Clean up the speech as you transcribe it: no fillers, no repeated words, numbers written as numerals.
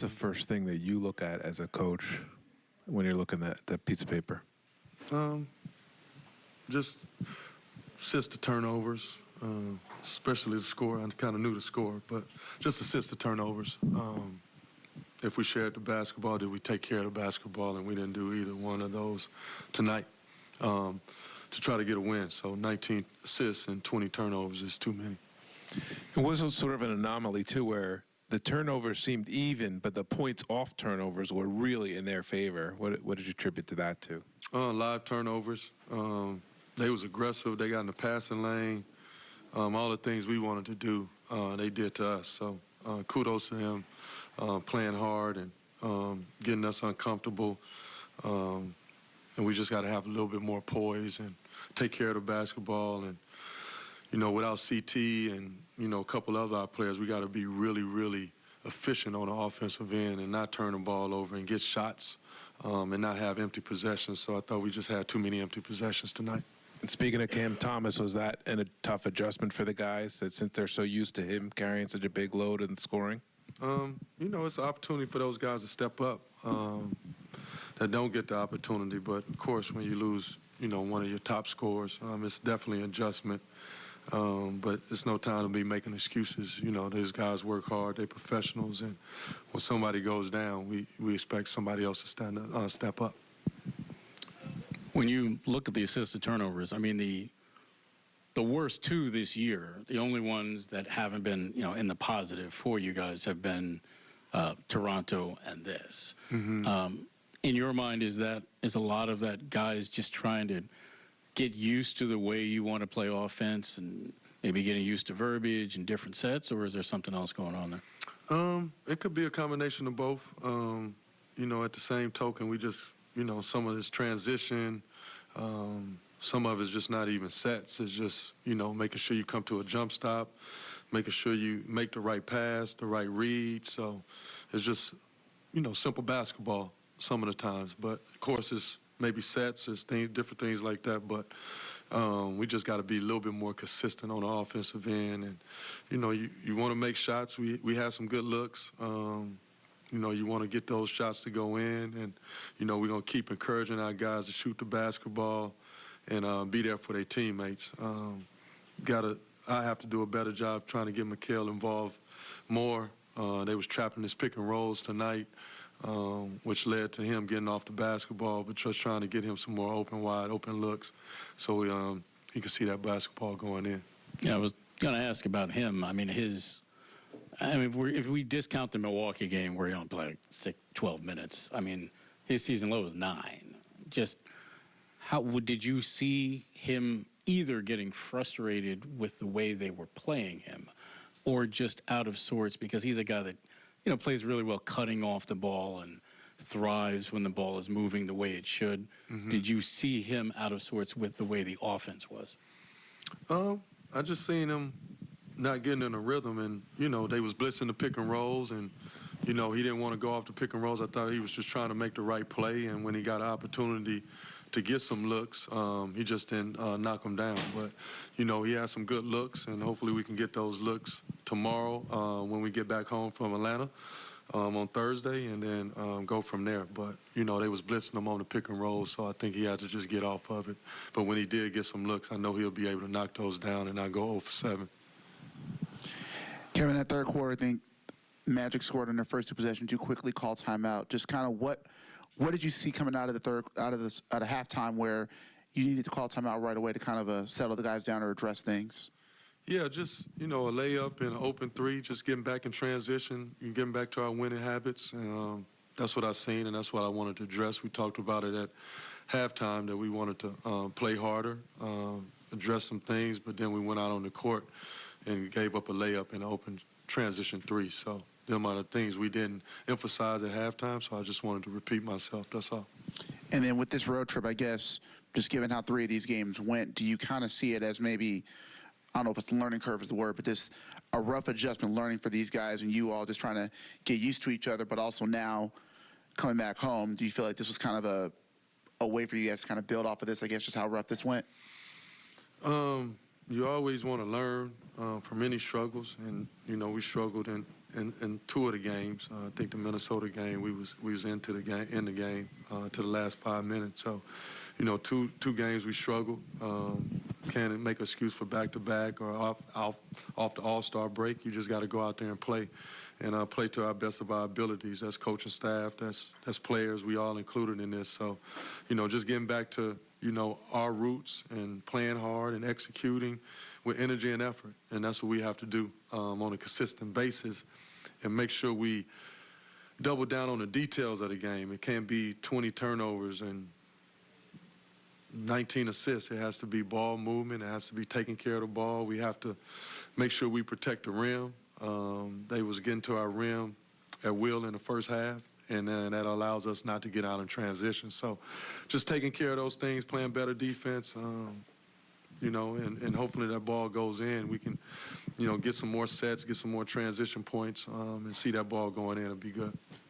the first thing that you look at as a coach when you're looking at that piece of paper? Just assist the turnovers, especially the score. I kind of knew the score, but just assist the turnovers. If we shared the basketball, did we take care of the basketball? And we didn't do either one of those tonight to try to get a win. So 19 assists and 20 turnovers is too many. It was sort of an anomaly, too, where the turnovers seemed even, but the points off turnovers were really in their favor. What did you attribute to that to? Live turnovers. They was aggressive. They got in the passing lane. All the things we wanted to do, they did to us. So kudos to them playing hard and getting us uncomfortable. And we just got to have a little bit more poise and take care of the basketball. And, without CT and, a couple other our players, we got to be really, really efficient on the offensive end and not turn the ball over and get shots and not have empty possessions. So I thought we just had too many empty possessions tonight. And speaking of Cam Thomas, was that a tough adjustment for the guys that since they're so used to him carrying such a big load and scoring? It's an opportunity for those guys to step up that don't get the opportunity. But, of course, when you lose, one of your top scorers, it's definitely an adjustment. But it's no time to be making excuses. These guys work hard. They're professionals. And when somebody goes down, we expect somebody else to step up. When you look at the assisted turnovers, I mean, the worst two this year, the only ones that haven't been, in the positive for you guys have been Toronto and this. Mm-hmm. In your mind, is a lot of that guys just trying to get used to the way you want to play offense and maybe getting used to verbiage and different sets, or is there something else going on there? It could be a combination of both. At the same token, we just, some of this transition, some of it's just not even sets. It's just, making sure you come to a jump stop, making sure you make the right pass, the right read. So it's just, simple basketball some of the times. But, of course, it's maybe sets, it's different things like that. But we just got to be a little bit more consistent on the offensive end. And, you want to make shots. We had some good looks. You want to get those shots to go in. And, we're going to keep encouraging our guys to shoot the basketball and be there for their teammates. I have to do a better job trying to get Mikal involved more. They was trapping his pick and rolls tonight, which led to him getting off the basketball, but just trying to get him some more wide open looks so he could see that basketball going in. Yeah, I was going to ask about him. I mean, if we discount the Milwaukee game where he only played like 12 minutes, I mean, his season low was 9. Just did you see him either getting frustrated with the way they were playing him or just out of sorts because he's a guy that, plays really well cutting off the ball and thrives when the ball is moving the way it should. Mm-hmm. Did you see him out of sorts with the way the offense was? I just seen him not getting in a rhythm, and, they was blitzing the pick and rolls, and, he didn't want to go off the pick and rolls. I thought he was just trying to make the right play, and when he got an opportunity to get some looks, he just didn't knock them down. But, he has some good looks, and hopefully we can get those looks tomorrow when we get back home from Atlanta on Thursday, and then go from there. But, they was blitzing him on the pick and roll, so I think he had to just get off of it. But when he did get some looks, I know he'll be able to knock those down and not go 0 for 7. Kevin, that third quarter, I think Magic scored in their first two possessions. You quickly called timeout. Just kind of what did you see coming out of halftime where you needed to call timeout right away to kind of settle the guys down or address things? Yeah, just, a layup and an open three, just getting back in transition and getting back to our winning habits. That's what I seen, and that's what I wanted to address. We talked about it at halftime that we wanted to play harder, address some things, but then we went out on the court and gave up a layup and an open transition three. So them are the things we didn't emphasize at halftime, so I just wanted to repeat myself. That's all. And then with this road trip, I guess, just given how 3 of these games went, do you kind of see it as maybe, I don't know if it's the learning curve is the word, but just a rough adjustment learning for these guys and you all just trying to get used to each other, but also now coming back home, do you feel like this was kind of a way for you guys to kind of build off of this, I guess, just how rough this went? You always want to learn from any struggles, and, we struggled in in two of the games. I think the Minnesota game we was into the game to the last 5 minutes. So, you know, two games we struggled. Can't make excuse for back-to-back or off the All-Star break. You just got to go out there and play to our best of our abilities. That's coaching staff, that's players. We all included in this. So, you know, just getting back to, you know, our roots and playing hard and executing with energy and effort. And that's what we have to do on a consistent basis and make sure we double down on the details of the game. It can't be 20 turnovers and 19 assists. It has to be ball movement. It has to be taking care of the ball. We have to make sure we protect the rim. They was getting to our rim at will in the first half, and then that allows us not to get out in transition. So just taking care of those things, playing better defense, you know, and hopefully that ball goes in. We can, you know, get some more sets, get some more transition points, and see that ball going in and be good.